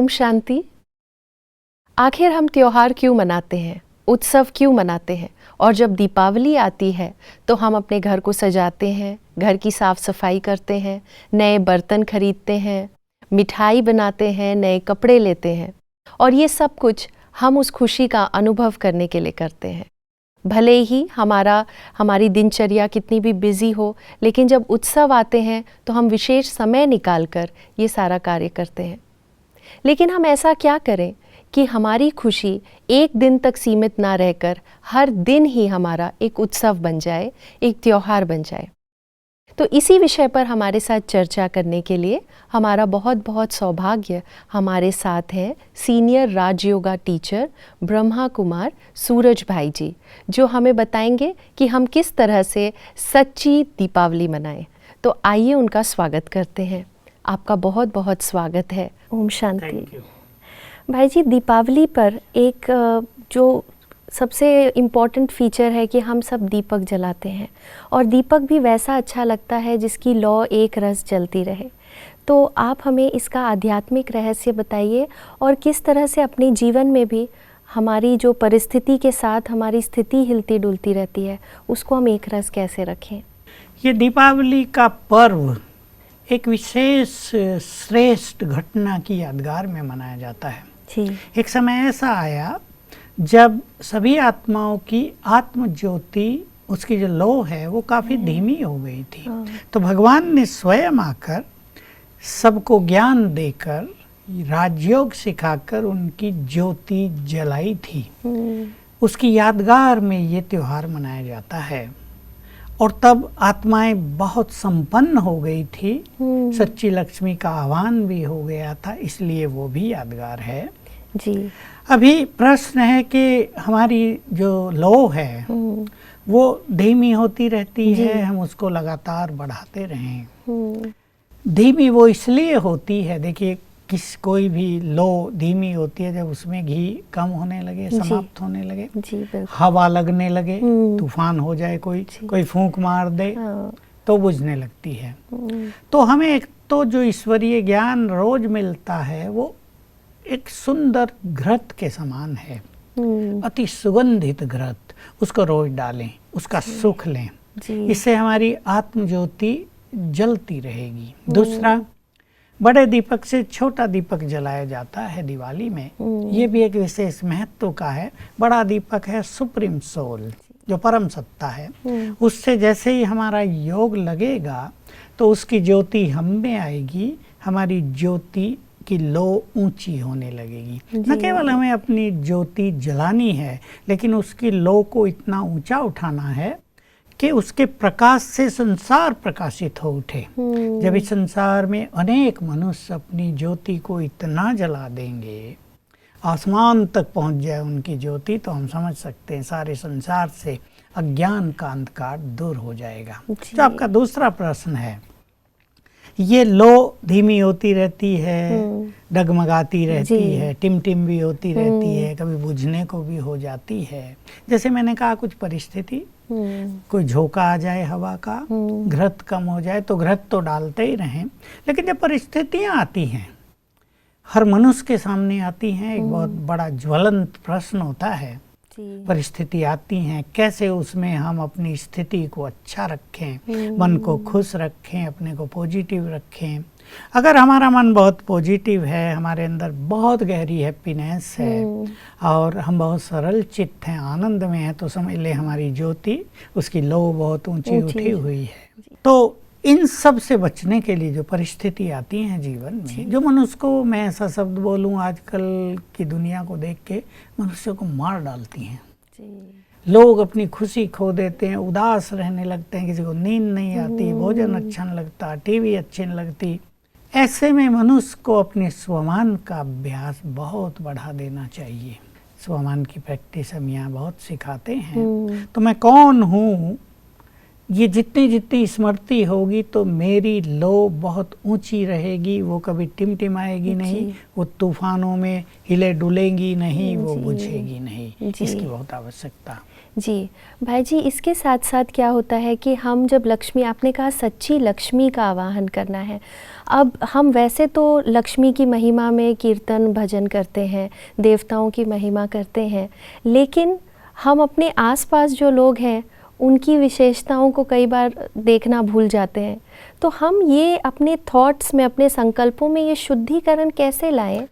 ओम शांति। आखिर हम त्योहार क्यों मनाते हैं, उत्सव क्यों मनाते हैं? और जब दीपावली आती है तो हम अपने घर को सजाते हैं, घर की साफ सफाई करते हैं, नए बर्तन खरीदते हैं, मिठाई बनाते हैं, नए कपड़े लेते हैं और ये सब कुछ हम उस खुशी का अनुभव करने के लिए करते हैं। भले ही हमारी दिनचर्या कितनी भी बिजी हो, लेकिन जब उत्सव आते हैं तो हम विशेष समय निकाल कर ये सारा कार्य करते हैं। लेकिन हम ऐसा क्या करें कि हमारी खुशी एक दिन तक सीमित ना रहकर हर दिन ही हमारा एक उत्सव बन जाए, एक त्योहार बन जाए। तो इसी विषय पर हमारे साथ चर्चा करने के लिए हमारा बहुत बहुत सौभाग्य हमारे साथ हैं सीनियर राजयोगा टीचर ब्रह्मा कुमार सूरज भाई जी, जो हमें बताएंगे कि हम किस तरह से सच्ची दीपावली मनाएं। तो आइए उनका स्वागत करते हैं। आपका बहुत बहुत स्वागत है। ओम शांति। भाई जी, दीपावली पर एक जो सबसे इम्पॉर्टेंट फीचर है कि हम सब दीपक जलाते हैं और दीपक भी वैसा अच्छा लगता है जिसकी लौ एक रस जलती रहे। तो आप हमें इसका आध्यात्मिक रहस्य बताइए और किस तरह से अपने जीवन में भी हमारी जो परिस्थिति के साथ हमारी स्थिति हिलती डुलती रहती है उसको हम एक रस कैसे रखें। ये दीपावली का पर्व एक विशेष श्रेष्ठ घटना की यादगार में मनाया जाता है जी। एक समय ऐसा आया जब सभी आत्माओं की आत्म ज्योति, उसकी जो लौ है वो काफ़ी धीमी हो गई थी। तो भगवान ने स्वयं आकर सबको ज्ञान देकर राजयोग सिखाकर उनकी ज्योति जलाई थी। उसकी यादगार में ये त्योहार मनाया जाता है और तब आत्माएं बहुत संपन्न हो गई थी। सच्ची लक्ष्मी का आह्वान भी हो गया था, इसलिए वो भी यादगार है जी। अभी प्रश्न है कि हमारी जो लौ है वो धीमी होती रहती है, हम उसको लगातार बढ़ाते रहें। धीमी वो इसलिए होती है, देखिए कोई भी लौ धीमी होती है जब उसमें घी कम होने लगे, समाप्त होने लगे, हवा लगने लगे, तूफान हो जाए, कोई फूंक मार दे तो बुझने लगती है। तो हमें एक तो जो ईश्वरीय ज्ञान रोज मिलता है वो एक सुंदर घृत के समान है, अति सुगंधित घृत, उसको रोज डालें, उसका सुख लें, इससे हमारी आत्म ज्योति जलती रहेगी। दूसरा, बड़े दीपक से छोटा दीपक जलाया जाता है दिवाली में, ये भी एक विशेष महत्व का है। बड़ा दीपक है सुप्रीम सोल, जो परम सत्ता है, उससे जैसे ही हमारा योग लगेगा तो उसकी ज्योति हम में आएगी, हमारी ज्योति की लो ऊंची होने लगेगी। न केवल हमें अपनी ज्योति जलानी है, लेकिन उसकी लो को इतना ऊंचा उठाना है कि उसके प्रकाश से संसार प्रकाशित हो उठे। जब इस संसार में अनेक मनुष्य अपनी ज्योति को इतना जला देंगे, आसमान तक पहुंच जाए उनकी ज्योति, तो हम समझ सकते हैं सारे संसार से अज्ञान का अंधकार दूर हो जाएगा। जो आपका दूसरा प्रश्न है, ये लो धीमी होती रहती है, डगमगाती रहती है, टिम भी होती रहती है, कभी बुझने को भी हो जाती है। जैसे मैंने कहा, कुछ परिस्थिति, कोई झोंका आ जाए हवा का, घृत कम हो जाए तो घृत तो डालते ही रहें। लेकिन जब परिस्थितियां आती हैं, हर मनुष्य के सामने आती हैं, एक बहुत बड़ा ज्वलंत प्रश्न होता है। परिस्थिति आती हैं, कैसे उसमें हम अपनी स्थिति को अच्छा रखें, मन को खुश रखें, अपने को पॉजिटिव रखें। अगर हमारा मन बहुत पॉजिटिव है, हमारे अंदर बहुत गहरी हैप्पीनेस है और हम बहुत सरल चित्त हैं, आनंद में हैं, तो समझ ले हमारी ज्योति, उसकी लो बहुत ऊंची उठी हुई है। तो इन सब से बचने के लिए जो परिस्थिति आती हैं जीवन में, जो मनुष्य को, मैं ऐसा शब्द बोलूं, आजकल की दुनिया को देख के मनुष्य को मार डालती हैं। लोग अपनी खुशी खो देते हैं, उदास रहने लगते हैं, किसी को नींद नहीं आती, भोजन अच्छा नहीं लगता, टीवी अच्छी नहीं लगती। ऐसे में मनुष्य को अपने स्वमान का अभ्यास बहुत बढ़ा देना चाहिए। स्वमान की प्रैक्टिस हम यहाँ बहुत सिखाते हैं। तो मैं कौन हूँ, ये जितनी स्मृति होगी तो मेरी लो बहुत ऊंची रहेगी, वो कभी टिमटिमाएगी नहीं, वो तूफानों में हिले डुलेंगी नहीं, वो बुझेगी नहीं। इसकी बहुत आवश्यकता। जी भाई जी, इसके साथ साथ क्या होता है कि हम जब लक्ष्मी, आपने कहा सच्ची लक्ष्मी का आवाहन करना है। अब हम वैसे तो लक्ष्मी की महिमा में कीर्तन भजन करते हैं, देवताओं की महिमा करते हैं, लेकिन हम अपने आसपास जो लोग हैं उनकी विशेषताओं को कई बार देखना भूल जाते हैं। तो हम ये अपने थॉट्स में, अपने संकल्पों में ये शुद्धिकरण कैसे लाएं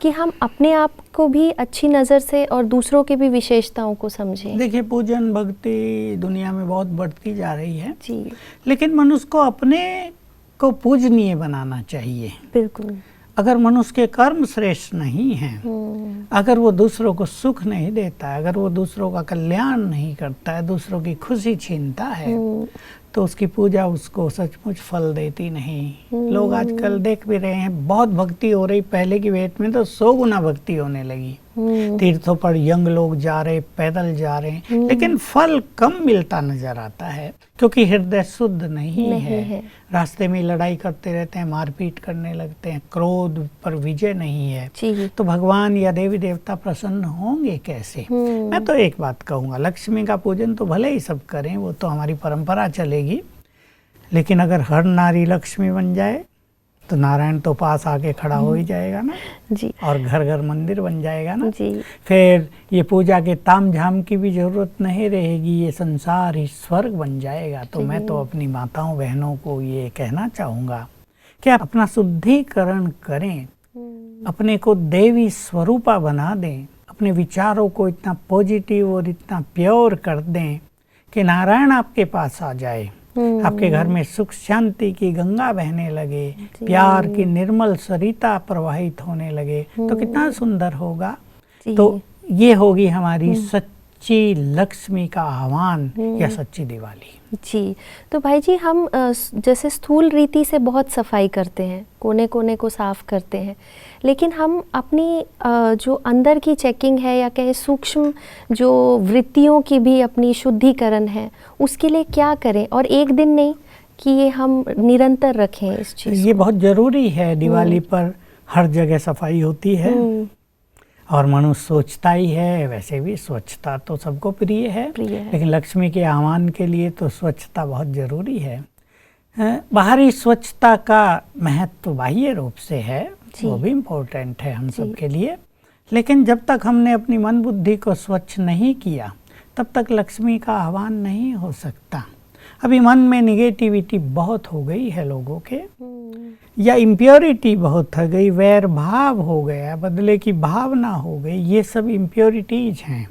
कि हम अपने आप को भी अच्छी नज़र से और दूसरों की भी विशेषताओं को समझें? देखिए, पूजन भक्ति दुनिया में बहुत बढ़ती जा रही है जी, लेकिन मनुष्य को अपने को पूजनीय बनाना चाहिए। बिल्कुल। अगर मनुष्य के कर्म श्रेष्ठ नहीं हैं, अगर वो दूसरों को सुख नहीं देता है, अगर वो दूसरों का कल्याण नहीं करता है, दूसरों की खुशी छीनता है, तो उसकी पूजा उसको सचमुच फल देती नहीं। लोग आजकल देख भी रहे हैं, बहुत भक्ति हो रही, पहले की वेट में तो 100 गुना भक्ति होने लगी। तीर्थों पर यंग लोग जा रहे, पैदल जा रहे हैं, लेकिन फल कम मिलता नजर आता है क्योंकि हृदय शुद्ध नहीं है। रास्ते में लड़ाई करते रहते हैं, मारपीट करने लगते हैं, क्रोध पर विजय नहीं है, तो भगवान या देवी देवता प्रसन्न होंगे कैसे? मैं तो एक बात कहूँगा, लक्ष्मी का पूजन तो भले ही सब करें, वो तो हमारी परंपरा चलेगी, लेकिन अगर हर नारी लक्ष्मी बन जाए तो नारायण तो पास आके खड़ा हो ही जाएगा ना जी, और घर घर मंदिर बन जाएगा ना जी। फिर ये पूजा के ताम झाम की भी जरूरत नहीं रहेगी, ये संसार ही स्वर्ग बन जाएगा। तो मैं तो अपनी माताओं बहनों को ये कहना चाहूँगा कि आप अपना शुद्धिकरण करें, अपने को देवी स्वरूपा बना दें, अपने विचारों को इतना पॉजिटिव और इतना प्योर कर दें कि नारायण आपके पास आ जाए, आपके घर में सुख शांति की गंगा बहने लगे, प्यार की निर्मल सरिता प्रवाहित होने लगे, तो कितना सुंदर होगा। तो ये होगी हमारी सच्ची लक्ष्मी का आह्वान या सच्ची दिवाली। जी, तो भाई जी, हम जैसे स्थूल रीति से बहुत सफाई करते हैं, कोने कोने को साफ करते हैं, लेकिन हम अपनी जो अंदर की चेकिंग है या कहें सूक्ष्म जो वृत्तियों की भी अपनी शुद्धिकरण है, उसके लिए क्या करें? और एक दिन नहीं कि ये हम निरंतर रखें इस चीज़ ये बहुत ज़रूरी है। दिवाली पर हर जगह सफाई होती है और मनुष्य सोचता ही है, वैसे भी स्वच्छता तो सबको प्रिय है, लेकिन लक्ष्मी के आह्वान के लिए तो स्वच्छता बहुत ज़रूरी है। बाहरी स्वच्छता का महत्व बाह्य रूप से है, वो भी इम्पोर्टेंट है हम सब के लिए, लेकिन जब तक हमने अपनी मन बुद्धि को स्वच्छ नहीं किया तब तक लक्ष्मी का आह्वान नहीं हो सकता। अभी मन में निगेटिविटी बहुत हो गई है लोगों के, या इम्प्योरिटी बहुत हो गई, वैर भाव हो गया, बदले की भावना हो गई, ये सब इम्प्योरिटीज हैं,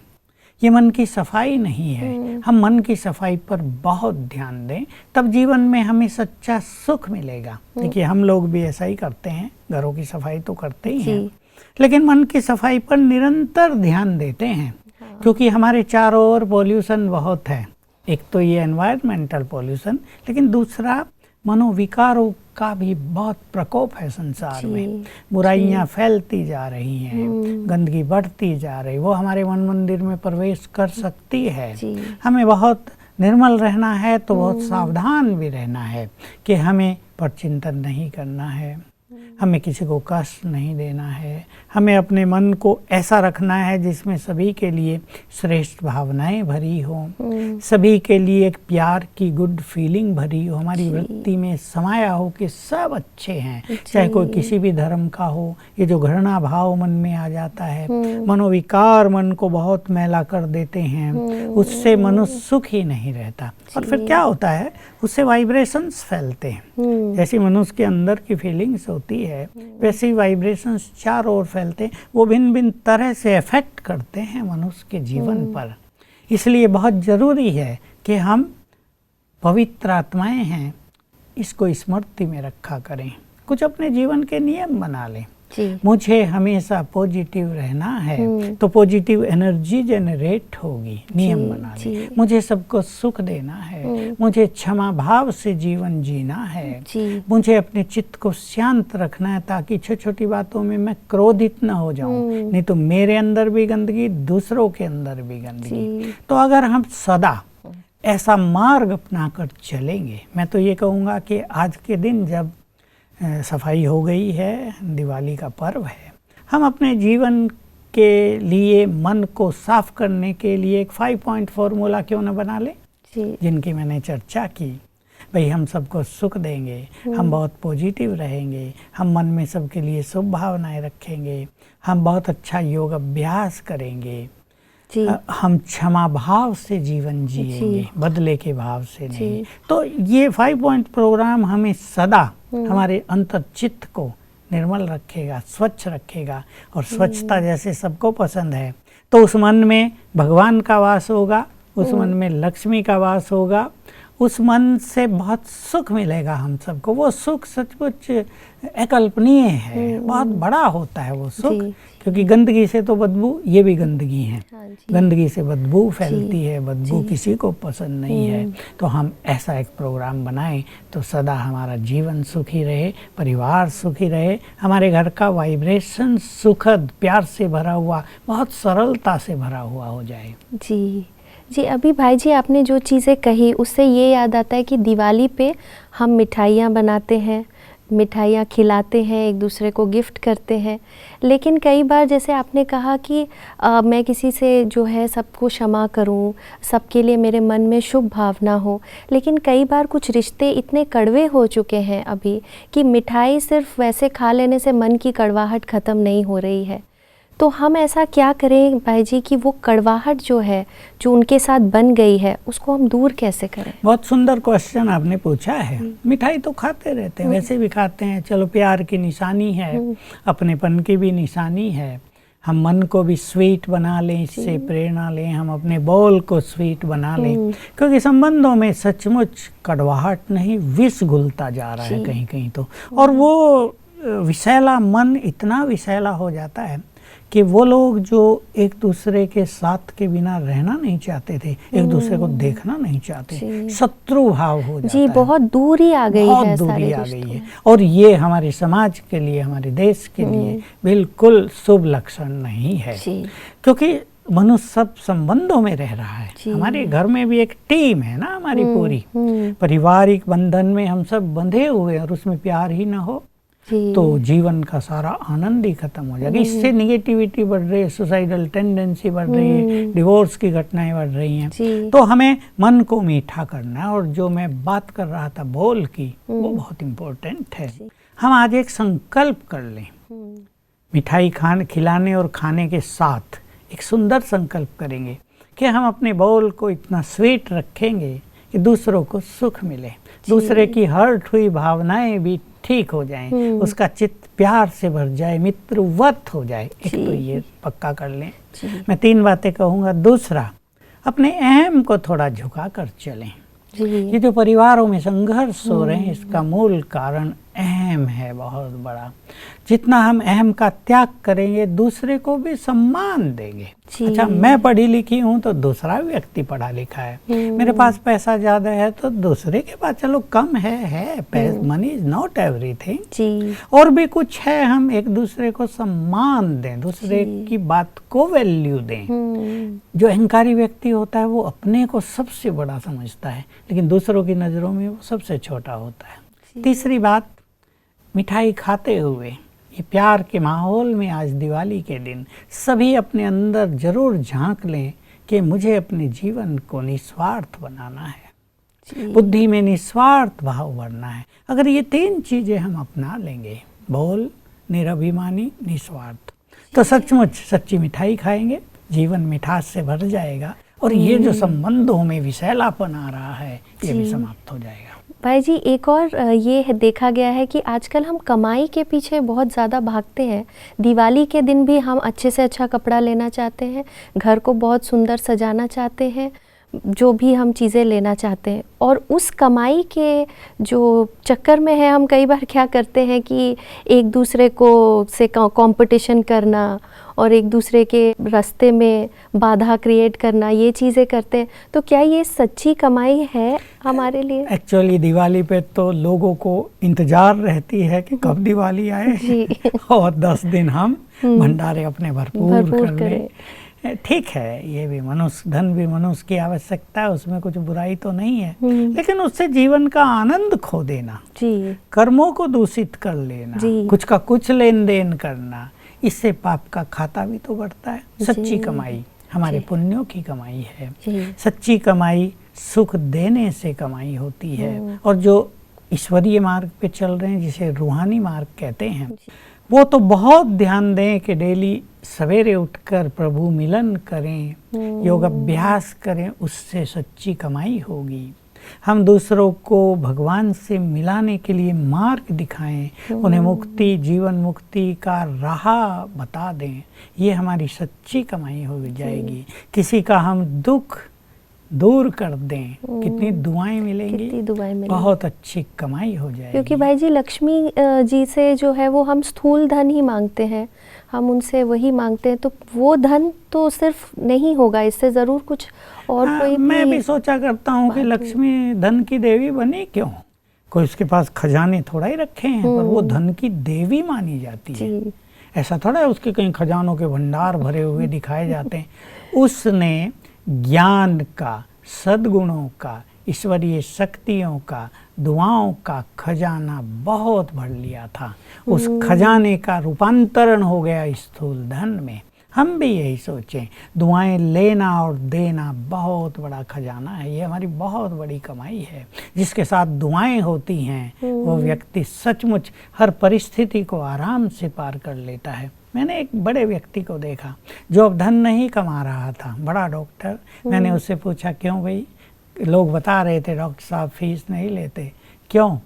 ये मन की सफाई नहीं है। हम मन की सफाई पर बहुत ध्यान दें, तब जीवन में हमें सच्चा सुख मिलेगा। देखिए, हम लोग भी ऐसा ही करते हैं, घरों की सफाई तो करते ही हैं, लेकिन मन की सफाई पर निरंतर ध्यान देते हैं, क्योंकि हमारे चारों ओर पॉल्यूशन बहुत है। एक तो ये एनवायरमेंटल पॉल्यूशन, लेकिन दूसरा मनोविकारों का भी बहुत प्रकोप है संसार में। बुराइयां फैलती जा रही हैं, गंदगी बढ़ती जा रही, वो हमारे मन मंदिर में प्रवेश कर सकती है। हमें बहुत निर्मल रहना है तो बहुत सावधान भी रहना है कि हमें परचिंतन नहीं करना है, हमें किसी को कष्ट नहीं देना है, हमें अपने मन को ऐसा रखना है जिसमें सभी के लिए श्रेष्ठ भावनाएं भरी हों, सभी के लिए एक प्यार की गुड फीलिंग भरी हो, हमारी वृत्ति में समाया हो कि सब अच्छे हैं, चाहे कोई किसी भी धर्म का हो। ये जो घृणा भाव मन में आ जाता है, मनोविकार मन को बहुत मैला कर देते हैं, उससे मनुष्य सुख ही नहीं रहता। और फिर क्या होता है, उससे वाइब्रेशंस फैलते हैं। जैसी मनुष्य के अंदर की फीलिंग्स होती है, वैसी वाइब्रेशंस चारों ओर फैलते हैं, वो भिन्न भिन्न तरह से इफेक्ट करते हैं मनुष्य के जीवन पर। इसलिए बहुत ज़रूरी है कि हम पवित्र आत्माएं हैं, इसको स्मृति में रखा करें, कुछ अपने जीवन के नियम बना लें। मुझे हमेशा पॉजिटिव रहना है तो पॉजिटिव एनर्जी जनरेट होगी, नियम बना लें। मुझे सबको सुख देना है, मुझे क्षमा भाव से जीवन जीना है, मुझे अपने चित्त को शांत रखना है ताकि छोटी छोटी बातों में मैं क्रोधित न हो जाऊं, नहीं तो मेरे अंदर भी गंदगी, दूसरों के अंदर भी गंदगी। तो अगर हम सदा ऐसा मार्ग अपना कर चलेंगे, मैं तो ये कहूँगा कि आज के दिन जब सफाई हो गई है, दिवाली का पर्व है, हम अपने जीवन के लिए, मन को साफ करने के लिए एक 5 पॉइंट फॉर्मूला क्यों न बना ले, जिनकी मैंने चर्चा की। भाई हम सबको सुख देंगे, हम बहुत पॉजिटिव रहेंगे, हम मन में सबके लिए शुभ भावनाएं रखेंगे, हम बहुत अच्छा योग अभ्यास करेंगे, हम क्षमा भाव से जीवन जिएंगे, बदले के भाव से नहीं। तो ये 5 पॉइंट प्रोग्राम हमें सदा हमारे अंतर चित्त को निर्मल रखेगा, स्वच्छ रखेगा। और स्वच्छता जैसे सबको पसंद है, तो उस मन में भगवान का वास होगा, उस मन में लक्ष्मी का वास होगा, उस मन से बहुत सुख मिलेगा हम सबको। वो सुख सचमुच अकल्पनीय है, बहुत बड़ा होता है वो सुख, क्योंकि गंदगी से तो बदबू, ये भी गंदगी है, गंदगी से बदबू फैलती है, बदबू किसी को पसंद नहीं है। तो हम ऐसा एक प्रोग्राम बनाएं तो सदा हमारा जीवन सुखी रहे, परिवार सुखी रहे, हमारे घर का वाइब्रेशन सुखद, प्यार से भरा हुआ, बहुत सरलता से भरा हुआ हो जाए। जी, अभी भाई जी आपने जो चीज़ें कही उससे ये याद आता है कि दिवाली पे हम मिठाइयाँ बनाते हैं, मिठाइयाँ खिलाते हैं, एक दूसरे को गिफ्ट करते हैं। लेकिन कई बार जैसे आपने कहा कि मैं किसी से जो है सबको क्षमा करूं, सबके लिए मेरे मन में शुभ भावना हो, लेकिन कई बार कुछ रिश्ते इतने कड़वे हो चुके हैं अभी कि मिठाई सिर्फ वैसे खा लेने से मन की कड़वाहट ख़त्म नहीं हो रही है। तो हम ऐसा क्या करें भाई जी कि वो कड़वाहट जो है, जो उनके साथ बन गई है, उसको हम दूर कैसे करें? बहुत सुंदर क्वेश्चन आपने पूछा है। मिठाई तो खाते रहते हैं, वैसे भी खाते हैं, चलो प्यार की निशानी है, अपनेपन की भी निशानी है। हम मन को भी स्वीट बना लें, इससे प्रेरणा लें, हम अपने बोल को स्वीट बना लें, क्योंकि संबंधों में सचमुच कड़वाहट नहीं, विष घुलता जा रहा है कहीं कहीं तो। और वो विषैला मन इतना विषैला हो जाता है कि वो लोग जो एक दूसरे के साथ के बिना रहना नहीं चाहते थे, एक दूसरे को देखना नहीं चाहते, शत्रु भाव हो जाता है। बहुत दूरी आ गई है, बहुत दूरी आ गई है। और ये हमारे समाज के लिए, हमारे देश के लिए बिल्कुल शुभ लक्षण नहीं है, क्योंकि मनुष्य सब संबंधों में रह रहा है। हमारे घर में भी एक टीम है ना, हमारी पूरी पारिवारिक बंधन में हम सब बंधे हुए, और उसमें प्यार ही ना हो तो जीवन का सारा आनंद ही खत्म हो जाएगा। इससे निगेटिविटी बढ़ रही है, सुसाइडल टेंडेंसी बढ़ रही है, डिवोर्स की घटनाएं बढ़ रही हैं। तो हमें मन को मीठा करना है। और जो मैं बात कर रहा था बोल की, वो बहुत इम्पोर्टेंट है। हम आज एक संकल्प कर लें, मिठाई खिलाने और खाने के साथ एक सुंदर संकल्प करेंगे कि हम अपने बोल को इतना स्वीट रखेंगे कि दूसरों को सुख मिले, दूसरे की हर्ट हुई भावनाएं भी ठीक हो जाएं, उसका चित्त प्यार से भर जाए, मित्रवत हो जाए। एक तो ये पक्का कर लें। मैं 3 बातें कहूँगा। दूसरा, अपने अहम को थोड़ा झुका कर चलें। ये जो परिवारों में संघर्ष हो रहे हैं, इसका मूल कारण अहम है बहुत बड़ा। जितना हम अहम का त्याग करेंगे, दूसरे को भी सम्मान देंगे। अच्छा, मैं पढ़ी लिखी हूँ तो दूसरा व्यक्ति पढ़ा लिखा है, मेरे पास पैसा ज्यादा है तो दूसरे के पास चलो कम है। Money is not everything. और भी कुछ है, हम एक दूसरे को सम्मान दें, दूसरे की बात को वैल्यू दें। जो अहंकारी व्यक्ति होता है वो अपने को सबसे बड़ा समझता है, लेकिन दूसरों की नजरों में वो सबसे छोटा होता है। तीसरी बात, मिठाई खाते हुए ये प्यार के माहौल में आज दिवाली के दिन सभी अपने अंदर जरूर झांक लें कि मुझे अपने जीवन को निस्वार्थ बनाना है, बुद्धि में निस्वार्थ भाव भरना है। अगर ये 3 चीजें हम अपना लेंगे, बोल, निरभिमानी, निस्वार्थ, तो सचमुच सच्ची मिठाई खाएंगे, जीवन मिठास से भर जाएगा। और ये जो संबंधों में विषैलापन आ रहा है, ये भी समाप्त हो जाएगा। भाई जी, एक और ये देखा गया है कि आजकल हम कमाई के पीछे बहुत ज़्यादा भागते हैं। दिवाली के दिन भी हम अच्छे से अच्छा कपड़ा लेना चाहते हैं, घर को बहुत सुंदर सजाना चाहते हैं, जो भी हम चीज़ें लेना चाहते हैं। और उस कमाई के जो चक्कर में है, हम कई बार क्या करते हैं कि एक दूसरे को से कंपटीशन करना और एक दूसरे के रास्ते में बाधा क्रिएट करना, ये चीज़ें करते हैं। तो क्या ये सच्ची कमाई है हमारे लिए? एक्चुअली दिवाली पे तो लोगों को इंतजार रहती है कि कब दिवाली आए और 10 दिन हम भंडारे अपने भरपूर कर लें। ठीक है, ये भी मनुष्य, धन भी मनुष्य की आवश्यकता है, उसमें कुछ बुराई तो नहीं है, लेकिन उससे जीवन का आनंद खो देना, कर्मों को दूषित कर लेना, कुछ का कुछ लेन देन करना, इससे पाप का खाता भी तो बढ़ता है। सच्ची कमाई हमारे पुण्यों की कमाई है। सच्ची कमाई सुख देने से कमाई होती है। और जो ईश्वरीय मार्ग पे चल रहे हैं, जिसे रूहानी मार्ग कहते हैं, वो तो बहुत ध्यान दें कि डेली सवेरे उठकर प्रभु मिलन करें, योग अभ्यास करें, उससे सच्ची कमाई होगी। हम दूसरों को भगवान से मिलाने के लिए मार्ग दिखाएं, उन्हें मुक्ति, जीवन मुक्ति का राह बता दें, ये हमारी सच्ची कमाई हो जाएगी। किसी का हम दुख दूर कर दें, कितनी दुआएं मिलेंगी, बहुत अच्छी कमाई हो जाएगी। क्योंकि भाई जी लक्ष्मी जी से जो है वो हम स्थूल धन ही मांगते हैं, हम उनसे वही मांगते हैं, तो वो धन तो सिर्फ नहीं होगा, इससे जरूर कुछ और कोई मैं भी सोचा करता हूँ कि लक्ष्मी धन की देवी बनी क्यों? कोई उसके पास खजाने थोड़ा ही रखे हैं, पर वो धन की देवी मानी जाती है। ऐसा थोड़ा है उसके कहीं खजानों के भंडार भरे हुए दिखाए जाते हैं। उसने ज्ञान का, सद्गुणों का, ईश्वरीय शक्तियों का, दुआओं का खजाना बहुत भर लिया था। उस खजाने का रूपांतरण हो गया स्थूल धन में। हम भी यही सोचें, दुआएं लेना और देना बहुत बड़ा खजाना है, ये हमारी बहुत बड़ी कमाई है। जिसके साथ दुआएं होती हैं वो व्यक्ति सचमुच हर परिस्थिति को आराम से पार कर लेता है। मैंने एक बड़े व्यक्ति को देखा जो अब धन नहीं कमा रहा था, बड़ा डॉक्टर। मैंने उससे पूछा क्यों भाई? लोग बता रहे थे डॉक्टर साहब फीस नहीं लेते, क्यों?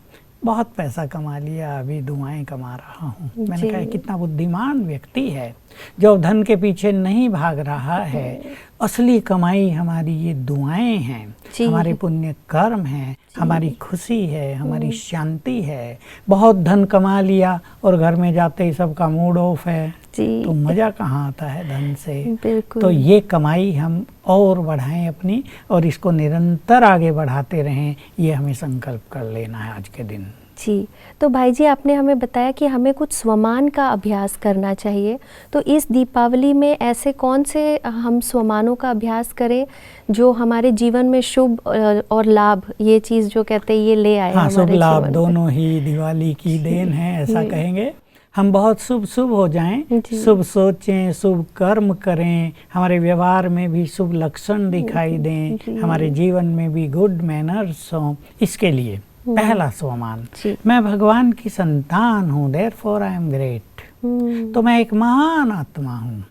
बहुत पैसा कमा लिया, अभी दुआएं कमा रहा हूँ। मैंने कहा कितना बुद्धिमान व्यक्ति है जो धन के पीछे नहीं भाग रहा है। असली कमाई हमारी ये दुआएं हैं, हमारे पुण्य कर्म हैं, हमारी खुशी है, हमारी शांति है। बहुत धन कमा लिया और घर में जाते ही सबका मूड ऑफ है, तो मज़ा कहाँ आता है धन से। तो ये कमाई हम और बढ़ाएं अपनी, और इसको निरंतर आगे बढ़ाते रहें, ये हमें संकल्प कर लेना है आज के दिन। जी, तो भाई जी आपने हमें बताया कि हमें कुछ स्वमान का अभ्यास करना चाहिए, तो इस दीपावली में ऐसे कौन से हम स्वमानों का अभ्यास करें जो हमारे जीवन में शुभ और लाभ, ये चीज़ जो कहते हैं ये ले आए? हाँ, शुभ लाभ दोनों ही दिवाली की देन है, ऐसा कहेंगे। हम बहुत शुभ हो जाएं, शुभ सोचें, शुभ कर्म करें, हमारे व्यवहार में भी शुभ लक्षण दिखाई दें, हमारे जीवन में भी गुड मैनर्स हों। इसके लिए पहला स्वमान, मैं भगवान की संतान हूँ, देयरफॉर आई एम ग्रेट, तो मैं एक महान आत्मा हूँ।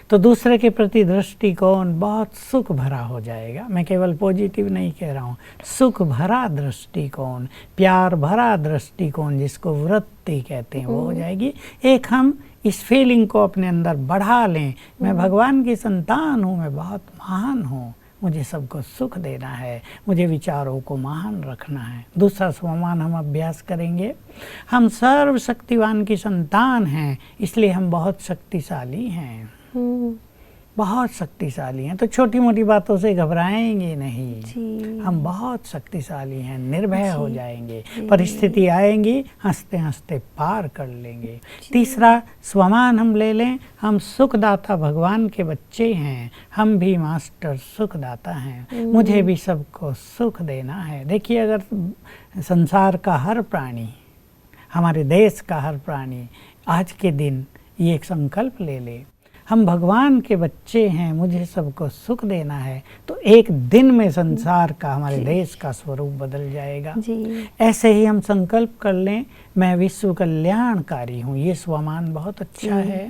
तो दूसरे के प्रति दृष्टिकोण बहुत सुख भरा हो जाएगा। मैं केवल पॉजिटिव नहीं कह रहा हूँ, सुख भरा दृष्टिकोण, प्यार भरा दृष्टिकोण, जिसको वृत्ति कहते हैं, वो हो जाएगी। एक हम इस फीलिंग को अपने अंदर बढ़ा लें, मैं भगवान की संतान हूँ, मैं बहुत महान हूँ, मुझे सबको सुख देना है, मुझे विचारों को महान रखना है। दूसरा स्वमान हम अभ्यास करेंगे, हम सर्वशक्तिवान की संतान हैं, इसलिए हम बहुत शक्तिशाली हैं, बहुत शक्तिशाली हैं, तो छोटी मोटी बातों से घबराएंगे नहीं। हम बहुत शक्तिशाली हैं, निर्भय हो जाएंगे, परिस्थिति आएंगी हंसते हंसते पार कर लेंगे। तीसरा स्वमान हम ले लें, हम सुखदाता भगवान के बच्चे हैं, हम भी मास्टर सुखदाता हैं, मुझे भी सबको सुख देना है। देखिए, अगर संसार का हर प्राणी, हमारे देश का हर प्राणी आज के दिन ये एक संकल्प ले ले, हम भगवान के बच्चे हैं, मुझे सबको सुख देना है, तो एक दिन में संसार का, हमारे देश का स्वरूप बदल जाएगा। ऐसे ही हम संकल्प कर लें, मैं विश्व कल्याणकारी हूँ, ये स्वमान बहुत अच्छा है।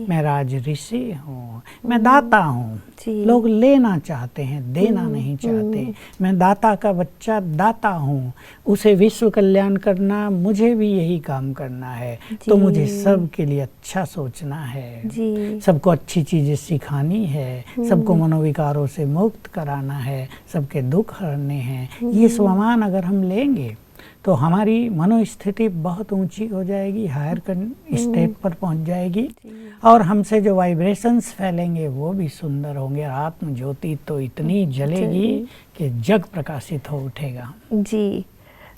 मैं राज ऋषि हूँ, मैं दाता हूँ। लोग लेना चाहते हैं, देना नहीं चाहते। मैं दाता का बच्चा दाता हूँ, उसे विश्व कल्याण करना, मुझे भी यही काम करना है, तो मुझे सबके लिए अच्छा सोचना है, सबको अच्छी चीज़ें सिखानी है, सबको मनोविकारों से मुक्त कराना है, सबके दुख हरने हैं। ये स्वमान अगर हम लेंगे तो हमारी मनोस्थिति बहुत ऊंची हो जाएगी, हायर स्टेट पर पहुंच जाएगी, और हमसे जो वाइब्रेशंस फैलेंगे वो भी सुंदर होंगे। आत्म ज्योति तो इतनी जलेगी कि जग प्रकाशित हो उठेगा। जी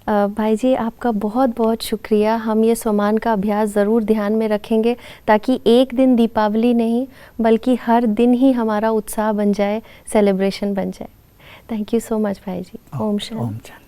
भाई जी, आपका बहुत बहुत शुक्रिया। हम ये स्वमान का अभ्यास ज़रूर ध्यान में रखेंगे, ताकि एक दिन दीपावली नहीं बल्कि हर दिन ही हमारा उत्साह बन जाए, सेलिब्रेशन बन जाए। थैंक यू सो मच भाई जी। ओम शांति।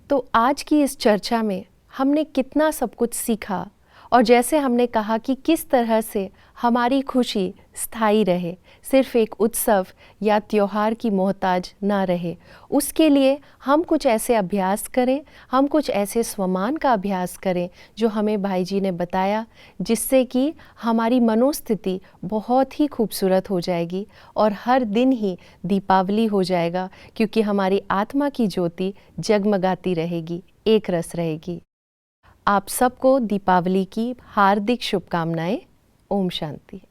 तो आज की इस चर्चा में हमने कितना सब कुछ सीखा और जैसे हमने कहा कि किस तरह से हमारी खुशी स्थायी रहे, सिर्फ एक उत्सव या त्योहार की मोहताज ना रहे, उसके लिए हम कुछ ऐसे अभ्यास करें, हम कुछ ऐसे स्वमान का अभ्यास करें जो हमें भाई जी ने बताया, जिससे कि हमारी मनोस्थिति बहुत ही खूबसूरत हो जाएगी और हर दिन ही दीपावली हो जाएगा, क्योंकि हमारी आत्मा की ज्योति जगमगाती रहेगी, एक रस रहेगी। आप सबको दीपावली की हार्दिक शुभकामनाएं। ओम शांति।